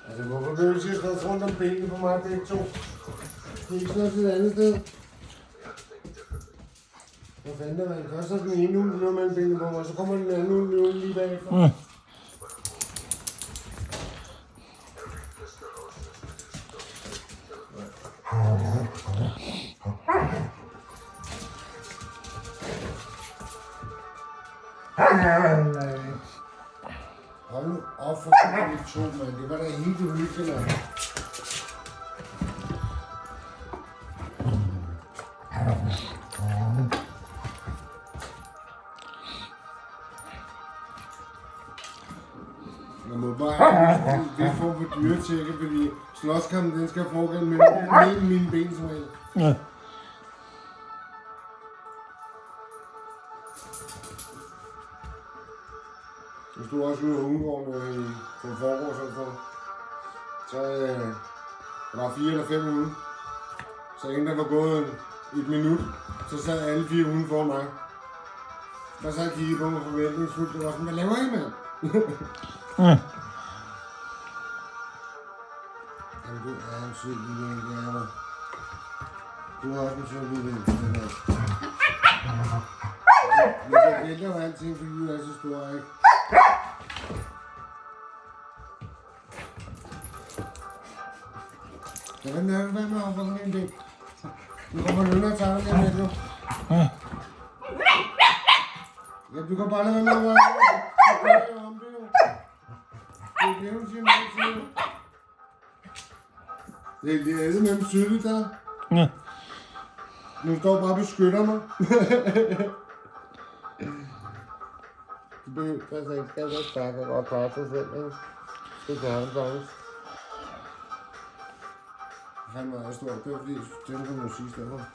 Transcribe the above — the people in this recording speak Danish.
Altså, hvorfor vil du sige, at jeg rundt om benene på mig begge to? Det er ikke sådan et andet sted. Hvad fanden er man? Først er den ene uld noget mellem benene på mig, og så kommer den anden uld lige bagefter. Mm. Hold nu op for de to, mand. Det var da helt uhyggeligt, mand. Man må bare have det form for dyretjekke, fordi slåskampen den skal foregå mellem mine ben som regel. Ja. Jeg stod også ude af ungegården på forgård, så der var 4 eller 5 ude. Så inden der var gået et minut, så sad alle 4 ude foran mig. Der sad og kiggede på mig forventningsfuldt. Det var sådan, hvad laver I, mand? Mm. Jamen, du er en sød lille en, det er der. Du er også en sød lille en, det er. Men jeg vælger jo alting, fordi du er så stor, ikke? Så hvad med at få en del? Du kommer lønner og tager lige med, du. Ja, du kan bare lade være med at røre om det, jo. Det er det, hun siger mig til. Det er det med dem tydeligt der. Ja. Nu står bare og beskytter mig. Du behøver altså ikke skal være stærk og godt klare sig selv, ikke? Det gør han faktisk. Han var stor, det var fordi, jeg tænkte på musik, der var.